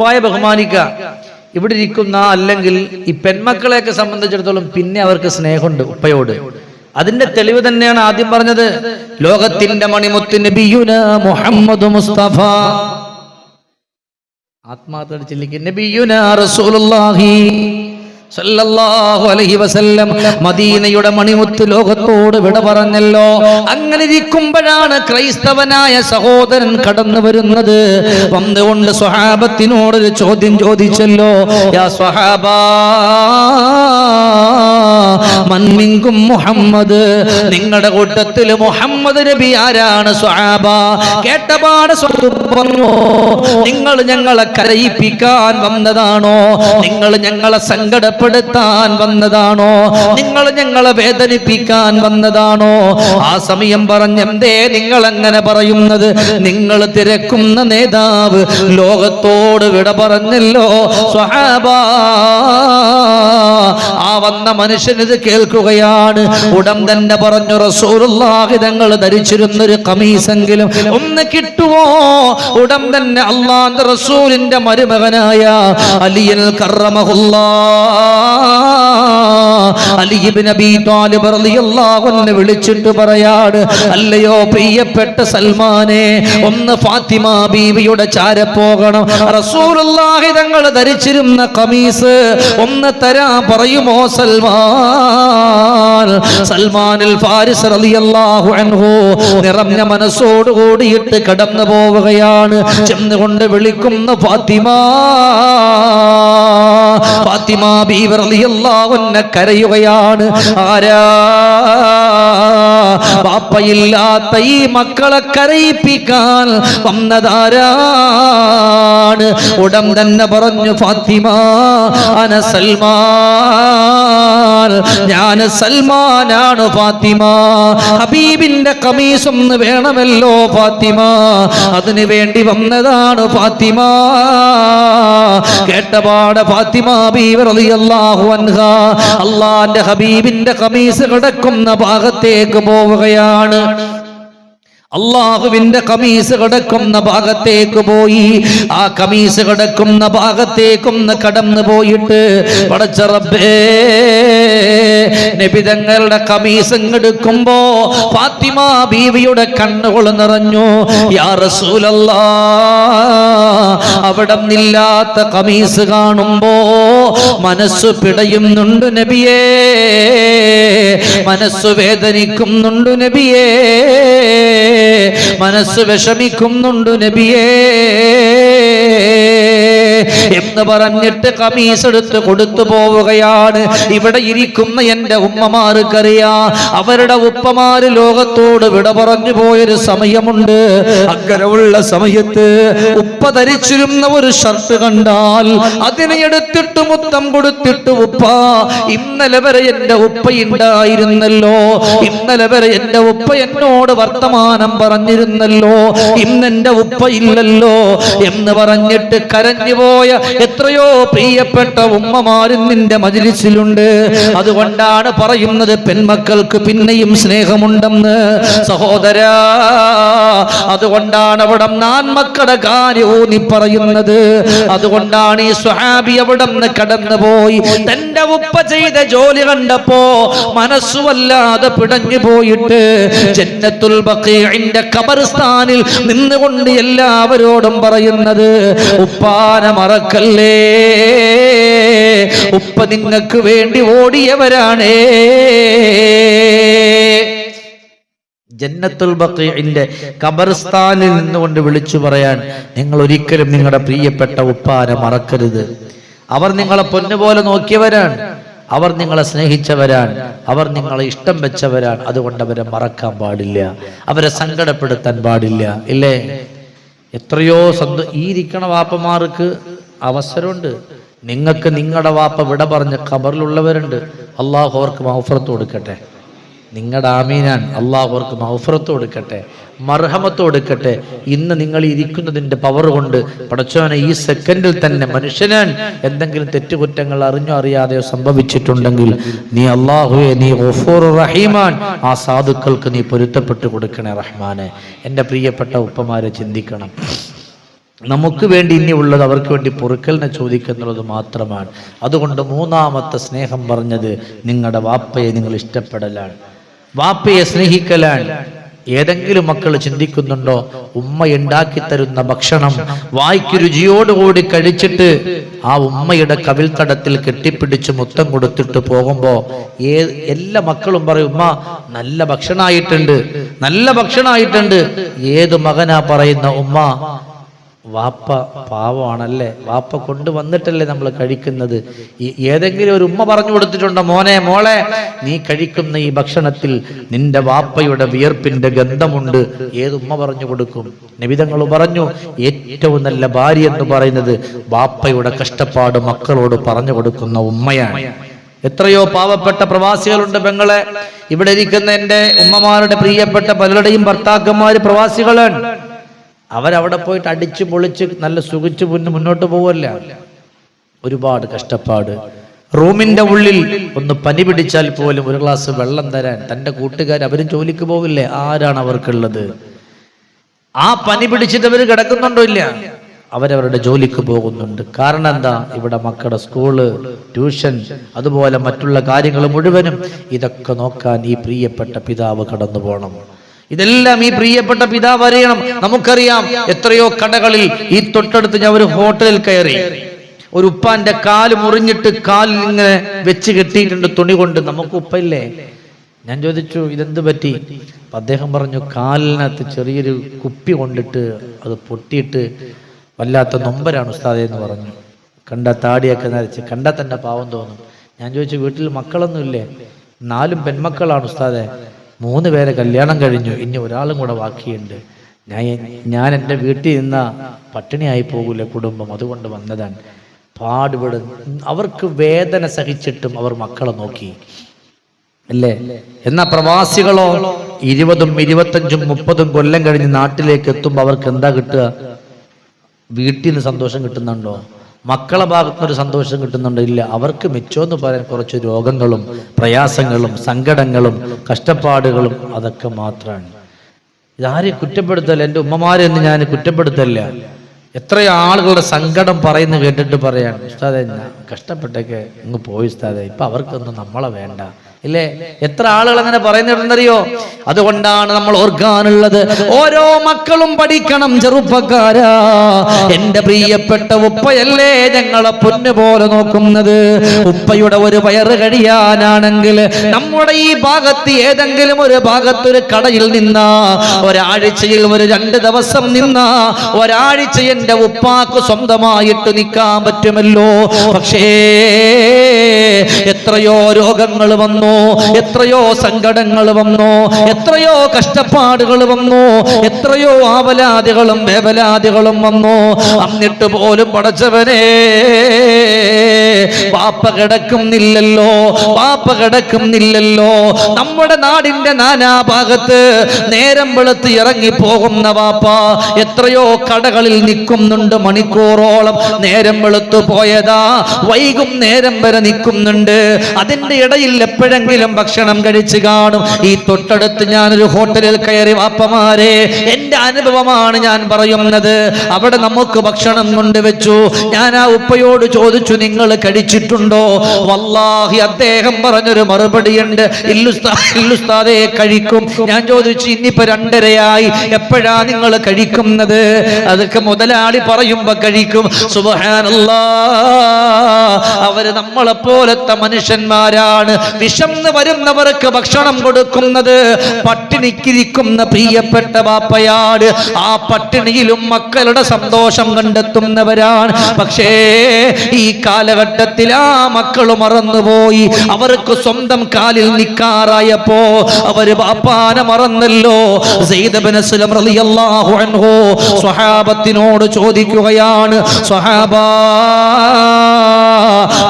ഉപ്പായെ ബഹുമാനിക്കുക. ഇവിടെ ഇരിക്കുന്ന അല്ലെങ്കിൽ ഈ പെൺമക്കളെയൊക്കെ സംബന്ധിച്ചിടത്തോളം പിന്നെ അവർക്ക് സ്നേഹമുണ്ട് ഉപ്പയോട്. അതിന്റെ തെളിവ് തന്നെയാണ് ആദ്യം പറഞ്ഞത്, ലോകത്തിന്റെ മണിമുത്ത് നബിയുന മുഹമ്മദ് മുസ്തഫ. ആത്മാർത്ഥ ചില്ലിക്ക് നബിയുന റസൂലുള്ളാഹി സല്ലല്ലാഹു അലൈഹി വസല്ലം മദീനയുടെ മണിമുത്ത് ലോകത്തോട് വിട പറഞ്ഞല്ലോ. അങ്ങനെ ഇരിക്കുമ്പോഴാണ് ക്രൈസ്തവനായ സഹോദരൻ കടന്നു വരുന്നത്. വന്നുകൊണ്ട് സ്വഹാബത്തിനോട് ഒരു ചോദ്യം ചോദിച്ചല്ലോ, യാ സ്വഹാബാ മൻ മിൻകും മുഹമ്മദ്, നിങ്ങളുടെ കൂട്ടത്തിൽ മുഹമ്മദ് നബി ആരാണ്? സ്വഹാബ കേട്ടപാട് പറഞ്ഞു, നിങ്ങൾ ഞങ്ങളെ കരയിപ്പിക്കാൻ വന്നതാണോ? നിങ്ങൾ ഞങ്ങളെ സങ്കടപ്പെടുത്താൻ വന്നതാണോ? നിങ്ങൾ ഞങ്ങളെ വേദനിപ്പിക്കാൻ വന്നതാണോ? ആ സമയം പറഞ്ഞെന്തേ നിങ്ങൾ അങ്ങനെ പറയുന്നത്? നിങ്ങൾ തിരക്കുന്ന നേതാവ് ലോകത്തോട് വിട പറഞ്ഞല്ലോ സ്വഹാബ. ആ വന്ന മനുഷ്യനിത് കേൾക്കുകയാണ്. ഉടൻ തന്നെ പറഞ്ഞു, റസൂലുള്ളാഹി തങ്ങൾ ധരിച്ചിരുന്നൊരു ഖമീസെങ്കിലും ഒന്ന് കിട്ടുമോ? ഉടൻ തന്നെ അല്ലാഹുവിന്റെ റസൂലിന്റെ മരുമകനായ അലിയൽ കറമഹുല്ലാഹ് അലി ഇബ്നു അബീ ത്വാലിബ് റളിയല്ലാഹു അൻഹു വിളിച്ചിട്ട് പറയാണ്, അല്ലയോ പ്രിയപ്പെട്ട സൽമാനെ, ഒന്ന് ഫാത്തിമ ബീവിയുടെ ചാരെ പോകണം. റസൂലുള്ളാഹി തങ്ങൾ ധരിച്ചിരുന്ന ഖമീസ് ഒന്ന് തരാൻ പറയുമോ സൽമാൻ? സൽമാനുൽ ഫാരിസ് റളിയല്ലാഹു അൻഹു നിറഞ്ഞ മനസ്സോട് കൂടിയിട്ട് കടന്നു പോവുകയാണ്. ചെന്നുകൊണ്ട് വിളിക്കുന്നു, ഫാത്തിമ. ഫാത്തിമ ബീവി റളിയല്ലാഹു അൻഹ കരയുകയാണ്. ആരാ? ബാപ്പയില്ലാത്ത ഈ മക്കളെ കരയിപ്പിക്കാൻ വന്നതാരാണ്? ഉടൻ തന്നെ പറഞ്ഞു, ഫാത്തിമ അന സൽമാൻ, ഞാൻ സൽമാനാണ് ഫാത്തിമ. ഹബീബിന്റെ ഖമീസ് ഒന്ന് വേണമല്ലോ ഫാത്തിമ, അതിനു വേണ്ടി വന്നതാണ് ഫാത്തിമ. കേട്ടപാട് ഫാത്തിമ ബീവി റളിയല്ലാഹു അൻഹാ അല്ലാഹുവിന്റെ ഹബീബിന്റെ ഖമീസ് കിടക്കുന്ന ഭാഗത്തേക്ക് പോവുകയാണ്. അള്ളാഹുവിന്റെ ഖമീസ് കിടക്കുന്ന ഭാഗത്തേക്ക് പോയി. ആ ഖമീസ് കിടക്കുന്ന ഭാഗത്തേക്കൊന്ന് കടന്നു പോയിട്ട്, പടച്ച റബ്ബേ, നബി തങ്ങളുടെ ഖമീസ് എടുക്കുമ്പോ ഫാത്തിമ ബീവിയുടെ കണ്ണുകൾ നിറഞ്ഞു. യാ റസൂലല്ലാഹ്, അവിടെ നിന്നില്ലാത്ത ഖമീസ് കാണുമ്പോ മനസ്സ് പിടയുന്നുണ്ട് നബിയേ, മനസ്സ് വേദനിക്കുന്നുണ്ട് നബിയേ, മനസ്സ് വിഷമിക്കുന്നുണ്ട് നബിയേ എന്ന് പറഞ്ഞിട്ട് ഖമീസ് എടുത്ത് കൊടുത്തു പോവുകയാണ്. ഇവിടെ ഇരിക്കുന്ന എന്റെ ഉമ്മമാർക്കറിയാം, അവരുടെ ഉപ്പമാര് ലോകത്തോട് വിട പറഞ്ഞു പോയൊരു സമയമുണ്ട്. അങ്ങനെയുള്ള സമയത്ത് ഉപ്പ ധരിച്ചിരുന്ന ഒരു ഷർട്ട് കണ്ടാൽ അതിനെ എടുത്തിട്ട് മുത്തം കൊടുത്തിട്ട്, ഉപ്പ ഇന്നലെ വരെ എന്റെ ഉപ്പ ഉണ്ടായിരുന്നല്ലോ, ഇന്നലെ വരെ എന്റെ ഉപ്പ എന്നോട് വർത്തമാനം പറഞ്ഞിരുന്നല്ലോ, ഇന്നെന്റെ ഉപ്പ ഇല്ലല്ലോ എന്ന് പറഞ്ഞിട്ട് കരഞ്ഞു പോയ എത്രയോ പ്രിയപ്പെട്ട ഉമ്മമാരും നിന്റെ മജ്‌ലിസിലുണ്ട്. അതുകൊണ്ടാണ് പറയുന്നത്, പെൺമക്കൾക്ക് പിന്നെയും സ്നേഹമുണ്ടെന്ന് സഹോദരാ. അതുകൊണ്ടാണ് അവിടെ നാൻമക്കളുടെ കാര്യവും നീ പറയുന്നത്. അതുകൊണ്ടാണ് ഈ സ്വഹാബി അവിടെ നിന്ന് കടന്നുപോയി തന്റെ ഉപ്പ ചെയ്ത ജോലി കണ്ടപ്പോ മനസ്സുവല്ലാതെ പിടഞ്ഞു പോയിട്ട് ജന്നത്തുൽ ബഖീഇന്റെ ഖബർസ്ഥാനിൽ നിന്നുകൊണ്ട് എല്ലാവരോടും പറയുന്നത്, ഉപ്പാന മറക്കല്ലേ, ഉപ്പ നിങ്ങൾക്ക് വേണ്ടി ഓടിയവരാണേ. ജന്നത്തുൽ ബഖീഇന്റെ ഖബർസ്ഥാനിൽ നിന്നുകൊണ്ട് വിളിച്ചു പറയാൻ, നിങ്ങൾ ഒരിക്കലും നിങ്ങളുടെ പ്രിയപ്പെട്ട ഉപ്പാനെ മറക്കരുത്. അവർ നിങ്ങളെ പൊന്നുപോലെ നോക്കിയവരാണ്, അവർ നിങ്ങളെ സ്നേഹിച്ചവരാണ്, അവർ നിങ്ങളെ ഇഷ്ടം വെച്ചവരാണ്. അതുകൊണ്ട് അവരെ മറക്കാൻ പാടില്ല, അവരെ സങ്കടപ്പെടുത്താൻ പാടില്ല. ഇല്ലേ? എത്രയോ ഈ ഇരിക്കണ വാപ്പമാർക്ക് അവസരമുണ്ട്. നിങ്ങൾക്ക് നിങ്ങളുടെ വാപ്പ വിട പറഞ്ഞ് ഖബറിലുള്ളവരുണ്ട്. അള്ളാഹു അവർക്ക് മഗ്ഫിറത്ത് കൊടുക്കട്ടെ. നിങ്ങളുടെ ആമീനാൻ. അള്ളാഹു അവർക്ക് മഗ്ഫിറത്ത് കൊടുക്കട്ടെ, മർഹമത്ത് കൊടുക്കട്ടെ. ഇന്ന് നിങ്ങൾ ഇരിക്കുന്നതിന്റെ പവർ കൊണ്ട് പടച്ചോനെ ഈ സെക്കൻഡിൽ തന്നെ മനുഷ്യനാൻ എന്തെങ്കിലും തെറ്റുകുറ്റങ്ങൾ അറിഞ്ഞോ അറിയാതെയോ സംഭവിച്ചിട്ടുണ്ടെങ്കിൽ നീ അള്ളാഹുവേ, നീ ഗഫൂർ റഹീമാൻ, ആ സാധുക്കൾക്ക് നീ പൊരുത്തപ്പെട്ടു കൊടുക്കണേ റഹ്മാനെ. എൻ്റെ പ്രിയപ്പെട്ട ഉപ്പമാരെ ചിന്തിക്കണം. നമുക്ക് വേണ്ടി ഇനിയുള്ളത് അവർക്ക് വേണ്ടി പൊറുക്കലിനെ ചോദിക്കുന്നുള്ളത് മാത്രമാണ്. അതുകൊണ്ട് മൂന്നാമത്തെ സ്നേഹം പറഞ്ഞത് നിങ്ങളുടെ വാപ്പയെ നിങ്ങൾ ഇഷ്ടപ്പെടലാണ്, വാപ്പയെ സ്നേഹിക്കലാണ്. ഏതെങ്കിലും മക്കൾ ചിന്തിക്കുന്നുണ്ടോ, ഉമ്മ ഉണ്ടാക്കി തരുന്ന ഭക്ഷണം വായ്ക്ക് രുചിയോടുകൂടി കഴിച്ചിട്ട് ആ ഉമ്മയുടെ കവിൾത്തടത്തിൽ കെട്ടിപ്പിടിച്ച് മുത്തം കൊടുത്തിട്ട് പോകുമ്പോ എല്ലാ മക്കളും പറയും, ഉമ്മ നല്ല ഭക്ഷണമായിട്ടുണ്ട്, നല്ല ഭക്ഷണമായിട്ടുണ്ട്. ഏത് മകനാ പറയുന്ന, ഉമ്മ വാപ്പ പാവമാണല്ലേ, വാപ്പ കൊണ്ടുവന്നിട്ടല്ലേ നമ്മൾ കഴിക്കുന്നത്. ഏതെങ്കിലും ഒരു ഉമ്മ പറഞ്ഞു കൊടുത്തിട്ടുണ്ടോ, മോനെ മോളെ നീ കഴിക്കുന്ന ഈ ഭക്ഷണത്തിൽ നിന്റെ വാപ്പയുടെ വിയർപ്പിന്റെ ഗന്ധമുണ്ട്? ഏത് ഉമ്മ പറഞ്ഞു കൊടുക്കും? നബി തങ്ങൾ പറഞ്ഞു, ഏറ്റവും നല്ല ഭാര്യ എന്ന് പറയുന്നത് വാപ്പയുടെ കഷ്ടപ്പാട് മക്കളോട് പറഞ്ഞു കൊടുക്കുന്ന ഉമ്മയാണ്. എത്രയോ പാവപ്പെട്ട പ്രവാസികളുണ്ട് പെങ്ങളെ. ഇവിടെ ഇരിക്കുന്ന എൻ്റെ ഉമ്മമാരുടെ പ്രിയപ്പെട്ട പലരുടെയും ഭർത്താക്കന്മാര് പ്രവാസികളാണ്. അവരവിടെ പോയിട്ട് അടിച്ചു പൊളിച്ച് നല്ല സുഖിച്ച് മുന്നോട്ട് പോവല്ല. ഒരുപാട് കഷ്ടപ്പാട്. റൂമിന്റെ ഉള്ളിൽ ഒന്ന് പനി പിടിച്ചാൽ പോലും ഒരു ഗ്ലാസ് വെള്ളം തരാൻ തൻ്റെ കൂട്ടുകാർ, അവരും ജോലിക്ക് പോവില്ലേ, ആരാണ് അവർക്കുള്ളത്? ആ പനി പിടിച്ചിട്ട് അവർ കിടക്കുന്നുണ്ടോ? ഇല്ല, അവരവരുടെ ജോലിക്ക് പോകുന്നുണ്ട്. കാരണം എന്താ? ഇവിടെ മക്കളുടെ സ്കൂള്, ട്യൂഷൻ, അതുപോലെ മറ്റുള്ള കാര്യങ്ങൾ മുഴുവനും ഇതൊക്കെ നോക്കാൻ ഈ പ്രിയപ്പെട്ട പിതാവ് കടന്നു പോകണം. ഇതെല്ലാം ഈ പ്രിയപ്പെട്ട പിതാവ് അറിയണം. നമുക്കറിയാം, എത്രയോ കടകളിൽ ഈ തൊട്ടടുത്ത് ഞാൻ ഒരു ഹോട്ടലിൽ കയറി, ഒരു ഉപ്പാന്റെ കാല് മുറിഞ്ഞിട്ട് കാലിൽ ഇങ്ങനെ വെച്ച് കെട്ടിയിട്ടുണ്ട് തുണി കൊണ്ട്. നമുക്ക് ഉപ്പയില്ലേ? ഞാൻ ചോദിച്ചു, ഇതെന്ത് പറ്റി? അദ്ദേഹം പറഞ്ഞു, കാലിനകത്ത് ചെറിയൊരു കുപ്പി കൊണ്ടിട്ട് അത് പൊട്ടിയിട്ട് വല്ലാത്ത നൊമ്പരാണ് ഉസ്താദേ എന്ന് പറഞ്ഞു. കണ്ട താടിയൊക്കെ നരച്ച്, കണ്ടാൽ തന്നെ പാവം തോന്നും. ഞാൻ ചോദിച്ചു, വീട്ടിൽ മക്കളൊന്നും ഇല്ലേ? 4 പെൺമക്കളാണ് ഉസ്താദേ, 3 പേരെ കല്യാണം കഴിഞ്ഞു, ഇനി ഒരാളും കൂടെ ബാക്കിയുണ്ട്. ഞാൻ എൻ്റെ വീട്ടിൽ നിന്ന പട്ടിണിയായി പോകൂലെ കുടുംബം, അതുകൊണ്ട് വന്നതാണ്. പാടുപെടും. അവർക്ക് വേദന സഹിച്ചിട്ടും അവർ മക്കളെ നോക്കി അല്ലേ? എന്നാ പ്രവാസികളോ 20, 25, 30 കൊല്ലം കഴിഞ്ഞ് നാട്ടിലേക്ക് എത്തുമ്പോൾ അവർക്ക് എന്താ കിട്ടുക? വീട്ടിൽ നിന്ന് സന്തോഷം കിട്ടുന്നുണ്ടോ? മക്കളെ ഭാഗത്തുനിന്നൊരു സന്തോഷം കിട്ടുന്നുണ്ടോ? ഇല്ല. അവർക്ക് മിച്ചമെന്ന് പറയാൻ കുറച്ച് രോഗങ്ങളും പ്രയാസങ്ങളും സങ്കടങ്ങളും കഷ്ടപ്പാടുകളും അതൊക്കെ മാത്രമാണ്. ഇതാരെയും കുറ്റപ്പെടുത്തല്ല, എൻ്റെ ഉമ്മമാരെന്ന് ഞാൻ കുറ്റപ്പെടുത്തല്ല. എത്രയോ ആളുകളുടെ സങ്കടം പറയുന്ന കേട്ടിട്ട് പറയാൻ, ഉസ്താദേ കഷ്ടപ്പെട്ടൊക്കെ അങ്ങ് പോയി ഉസ്താദേ, ഇപ്പൊ അവർക്കൊന്നും നമ്മളെ വേണ്ട ഇല്ലേ? എത്ര ആളുകൾ അങ്ങനെ പറയുന്നുണ്ടെന്നറിയോ? അതുകൊണ്ടാണ് നമ്മൾ ഓർക്കാനുള്ളത്, ഓരോ മക്കളും പഠിക്കണം. ചെറുപ്പക്കാരാ, എന്റെ പ്രിയപ്പെട്ട ഉപ്പയല്ലേ ഞങ്ങളെ പൊന്നു പോലെ നോക്കുന്നത്. ഉപ്പയുടെ ഒരു വയറ് കഴിയാനാണെങ്കിൽ നമ്മുടെ ഈ ഭാഗത്ത് ഏതെങ്കിലും ഒരു ഭാഗത്തൊരു കടയിൽ നിന്നാ ഒരാഴ്ചയിൽ ഒരു 2 ദിവസം നിന്നാ ഒരാഴ്ച എന്റെ ഉപ്പാക്ക് സ്വന്തമായിട്ട് നിൽക്കാൻ പറ്റുമല്ലോ. പക്ഷേ എത്രയോ രോഗങ്ങൾ വന്നു, എത്രയോ സങ്കടങ്ങൾ വന്നു, എത്രയോ കഷ്ടപ്പാടുകൾ വന്നു, എത്രയോ ആവലാദികളും വേവലാദികളും വന്നു. എന്നിട്ട് പോലും പടച്ചവനെ വാപ്പ കിടക്കുന്നില്ലല്ലോ, വാപ്പ കിടക്കുന്നില്ലല്ലോ. നമ്മുടെ നാടിന്റെ നാനാഭാഗത്ത് നേരം വെളുത്ത് ഇറങ്ങി പോകുന്ന വാപ്പ എത്രയോ കടകളിൽ നിൽക്കുന്നുണ്ട്, മണിക്കൂറോളം നേരം വെളുത്തു പോയതാ, വൈകും നേരം വരെ നിൽക്കുന്നുണ്ട്. അതിന്റെ ഇടയിൽ എപ്പോഴെങ്കിലും ഭക്ഷണം കഴിച്ചു കാണും. ഈ തൊട്ടടുത്ത് ഞാനൊരു ഹോട്ടലിൽ കയറി, വാപ്പമാരെ എന്റെ അനുഭവമാണ് ഞാൻ പറയുന്നത്, അവിടെ നമുക്ക് ഭക്ഷണം കൊണ്ടുവച്ചു. ഞാൻ ആ ഉപ്പയോട് ചോദിച്ചു, നിങ്ങൾ കഴിച്ചിട്ടുണ്ടോ? വല്ലാഹി അദ്ദേഹം പറഞ്ഞൊരു മറുപടിയുണ്ട്, ഇല്ലുസ്താദേ കഴിക്കും. ഞാൻ ചോദിച്ചു, ഇന്നിപ്പോ 2:30 എപ്പോഴാ നിങ്ങൾ കഴിക്കുന്നത്? അതൊക്കെ മുതലാളി പറയുമ്പോ കഴിക്കും. സുബ്ഹാനല്ലാഹ്, അവര് നമ്മളെ പോലത്തെ മനുഷ്യന്മാരാണ്. വിശന്ന് വരുന്നവർക്ക് ഭക്ഷണം കൊടുക്കുന്നത് പട്ടിണിക്കിരിക്കുന്ന പ്രിയപ്പെട്ട വാപ്പയാണ്. ആ പട്ടിണിയിലും മക്കളുടെ സന്തോഷം കണ്ടെത്തുന്നവരാണ്. പക്ഷേ ഈ കാലഘട്ടത്തിൽ ആ മക്കൾ മറന്നുപോയി. അവർക്ക് സ്വന്തം കാലിൽ നിൽക്കാറായപ്പോ അവര് വാപ്പാനെ മറന്നല്ലോ. സയ്യിദ് ഇബ്നു അസ്ലം റളിയല്ലാഹു അൻഹു സ്വഹാബത്തിനോട് ചോദിക്കുകയാണ്, സ്വഹാബാ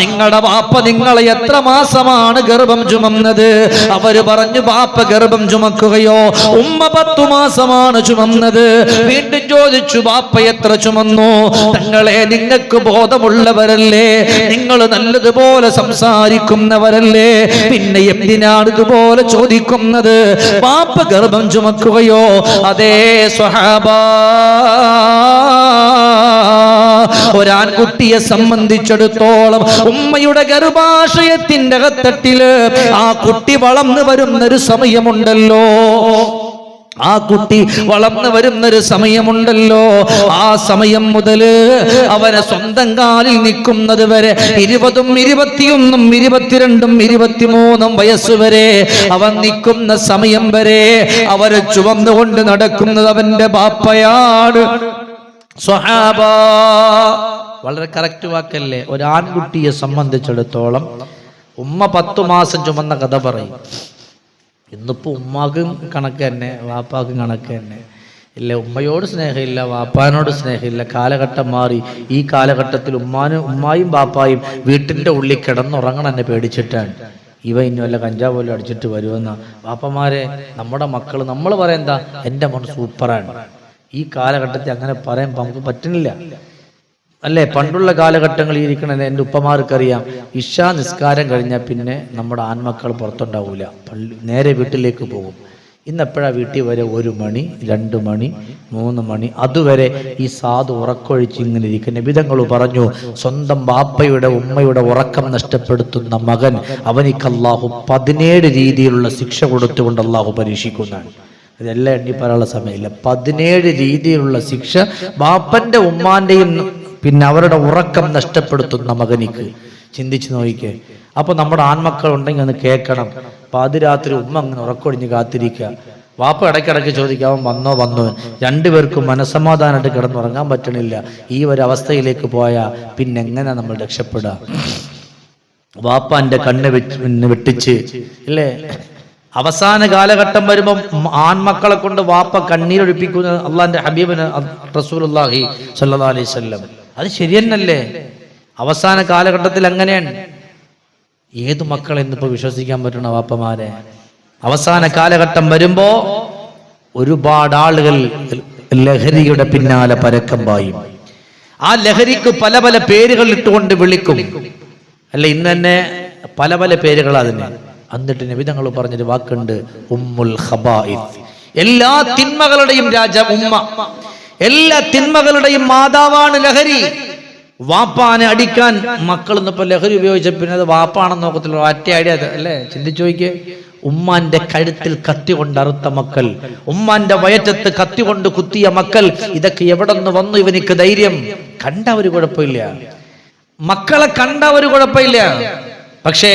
നിങ്ങളുടെ വാപ്പ നിങ്ങളെ എത്ര മാസമാണ് ഗർഭം ചുമന്നത്? അവര് പറഞ്ഞു, വാപ്പ ഗർഭം ചുമക്കുകയോ ഉമ്മ 10 മാസമാണ് ചുമന്നത്. വീണ്ടും ചോദിച്ചു, വാപ്പ എത്ര ചുമന്നു? തങ്ങളെ, നിങ്ങൾക്ക് ബോധമുള്ളവരല്ലേ, നിങ്ങൾ നല്ലതുപോലെ സംസാരിക്കുന്നവരല്ലേ, പിന്നെ എന്തിനാണ് ഇതുപോലെ ചോദിക്കുന്നത്? വാപ്പ ഗർഭം ചുമക്കുകയോ? അതേ സ്വഹാബാ, ഒരാൺകുട്ടിയെ സംബന്ധിച്ചിടത്തോളം ഉമ്മയുടെ ഗർഭാശയത്തിന്റെ അകത്തട്ടില് ആ കുട്ടി വളർന്നു വരുന്നൊരു സമയമുണ്ടല്ലോ, ആ കുട്ടി വളർന്നു വരുന്നൊരു സമയമുണ്ടല്ലോ, ആ സമയം മുതല് അവനെ സ്വന്തം കാലിൽ നിൽക്കുന്നത് വരെ 20, 21, 22, 23 വയസ്സുവരെ അവൻ നിൽക്കുന്ന സമയം വരെ അവരെ ചുവന്നുകൊണ്ട് നടക്കുന്നത് അവന്റെ ബാപ്പയാണ്. സ്വഹാബ, വളരെ കറക്റ്റ് വാക്കല്ലേ? ഒരാൺകുട്ടിയെ സംബന്ധിച്ചിടത്തോളം ഉമ്മ 10 മാസം ചുമന്ന കഥ പറയും. ഇന്നിപ്പോൾ ഉമ്മാക്കും കണക്ക് തന്നെ, വാപ്പാക്കും കണക്ക് തന്നെ. ഇല്ല, ഉമ്മയോട് സ്നേഹമില്ല, വാപ്പാനോട് സ്നേഹമില്ല. കാലഘട്ടം മാറി. ഈ കാലഘട്ടത്തിൽ ഉമ്മായും ബാപ്പായും വീട്ടിൻ്റെ ഉള്ളിൽ കിടന്നുറങ്ങണം എന്നെ പേടിച്ചിട്ടാണ്. ഇവ ഇനി വല്ല കഞ്ചാവ് പോലും അടിച്ചിട്ട് വരുമെന്ന വാപ്പമാരെ നമ്മുടെ മക്കൾ നമ്മൾ പറയാം എന്താ, എൻ്റെ മോൻ സൂപ്പറാണ്. ഈ കാലഘട്ടത്തിൽ അങ്ങനെ പറയാൻ നമുക്ക് പറ്റുന്നില്ല അല്ലേ? പണ്ടുള്ള കാലഘട്ടങ്ങളിൽ ഇരിക്കണത് എൻ്റെ ഉപ്പമാർക്കറിയാം. ഇശാ നിസ്കാരം കഴിഞ്ഞാൽ പിന്നെ നമ്മുടെ ആൺമക്കൾ പുറത്തുണ്ടാവില്ല, നേരെ വീട്ടിലേക്ക് പോകും. ഇന്നെപ്പോഴാണ് വീട്ടിൽ വരെ 1 മണി, 2 മണി, 3 മണി, അതുവരെ ഈ സാധു ഉറക്കൊഴിച്ച് ഇങ്ങനെ ഇരിക്കും. നബിതങ്ങൾ പറഞ്ഞു, സ്വന്തം ബാപ്പയുടെ ഉമ്മയുടെ ഉറക്കം നഷ്ടപ്പെടുത്തുന്ന മകൻ അവനിക്ക് അല്ലാഹു 17 രീതിയിലുള്ള ശിക്ഷ കൊടുത്തുകൊണ്ട് അല്ലാഹു പരീക്ഷിക്കുന്നതാണ്. ഇതെല്ലാം എണ്ണി പറയാനുള്ള സമയമില്ല. 17 രീതിയിലുള്ള ശിക്ഷ ബാപ്പന്റെ ഉമ്മാന്റെയും പിന്നെ അവരുടെ ഉറക്കം നഷ്ടപ്പെടുത്തുന്ന മകനിക്ക്. ചിന്തിച്ചു നോക്കിക്കേ. അപ്പൊ നമ്മുടെ ആൺമക്കൾ ഉണ്ടെങ്കിൽ ഒന്ന് കേൾക്കണം. പാതിരാത്രി ഉമ്മ അങ്ങനെ ഉറക്കൊഴിഞ്ഞ് കാത്തിരിക്കുക. വാപ്പ ഇടയ്ക്കിടയ്ക്ക് ചോദിക്കുക, അവൻ വന്നോ. രണ്ടുപേർക്കും മനസ്സമാധാനമായിട്ട് കിടന്നുറങ്ങാൻ പറ്റണില്ല. ഈ ഒരു അവസ്ഥയിലേക്ക് പോയാൽ പിന്നെ എങ്ങനെ നമ്മൾ രക്ഷപ്പെടുക? വാപ്പാന്റെ കണ്ണ് വെട്ടിച്ച് ഇല്ലേ? അവസാന കാലഘട്ടം വരുമ്പം ആൺമക്കളെ കൊണ്ട് വാപ്പ കണ്ണീരൊഴിപ്പിക്കുന്ന അള്ളാന്റെ ഹബീബിന് റസൂലുള്ളാഹി സ്വല്ലല്ലാഹു അലൈഹി വസല്ലം. അത് ശരിയെന്നല്ലേ? അവസാന കാലഘട്ടത്തിൽ അങ്ങനെയാണ്. ഏതു മക്കളെ ഇന്നിപ്പോ വിശ്വസിക്കാൻ പറ്റണ വാപ്പമാരെ? അവസാന കാലഘട്ടം വരുമ്പോ ഒരുപാട് ആളുകൾ ലഹരിയുടെ പിന്നാലെ പരക്കം പായും. ആ ലഹരിക്ക് പല പല പേരുകൾ ഇട്ടുകൊണ്ട് വിളിക്കും അല്ല? ഇന്ന് തന്നെ പല പല പേരുകൾ അതിന്. എന്നിട്ട് നബി തങ്ങൾ പറഞ്ഞൊരു വാക്കുണ്ട്, ഉമ്മുൽ ഖബായിസ്. എല്ലാ തിന്മകളുടെയും രാജ ഉമ്മ, എല്ലാ തിന്മകളുടെയും മാതാവാണ് ലഹരി. വാപ്പാനെ അടിക്കാൻ മക്കൾ ഇന്നിപ്പോ ലഹരി ഉപയോഗിച്ച പിന്നെ അത് വാപ്പാണെന്ന് നോക്കത്തില്ല, ഒറ്റ ഐഡിയ അല്ലേ? ചിന്തിച്ചു നോക്കിയേ. ഉമ്മാന്റെ കഴുത്തിൽ കത്തി കൊണ്ട് അറുത്ത മക്കൾ, ഉമ്മാന്റെ വയറ്റത്ത് കത്തി കൊണ്ട് കുത്തിയ മക്കൾ, ഇതൊക്കെ എവിടെ നിന്ന് വന്നു ഇവനിക്ക് ധൈര്യം? കണ്ട ഒരു കുഴപ്പമില്ല, മക്കളെ കണ്ട ഒരു കുഴപ്പമില്ല. പക്ഷേ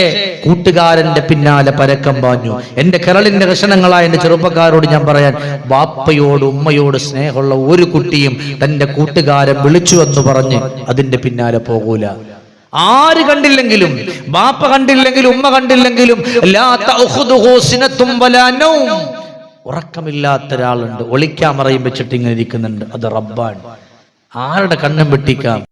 കൂട്ടുകാരന്റെ പിന്നാലെ പരക്കം പാഞ്ഞു. എന്റെ കരളിന്റെ കഷണങ്ങളായ എന്റെ ചെറുപ്പക്കാരോട് ഞാൻ പറയാൻ, ബാപ്പയോട് ഉമ്മയോട് സ്നേഹമുള്ള ഒരു കുട്ടിയും തന്റെ കൂട്ടുകാരൻ വിളിച്ചു എന്ന് പറഞ്ഞ് അതിന്റെ പിന്നാലെ പോകൂല. ആര് കണ്ടില്ലെങ്കിലും, ബാപ്പ കണ്ടില്ലെങ്കിലും ഉമ്മ കണ്ടില്ലെങ്കിലും, ഉറക്കമില്ലാത്ത ഒരാളുണ്ട്, ഒളിക്കാമറയും വെച്ചിട്ട് ഇങ്ങനെ ഇരിക്കുന്നുണ്ട്. അത് റബ്ബാണ്. ആരുടെ കണ്ണും വെട്ടിക്കാം.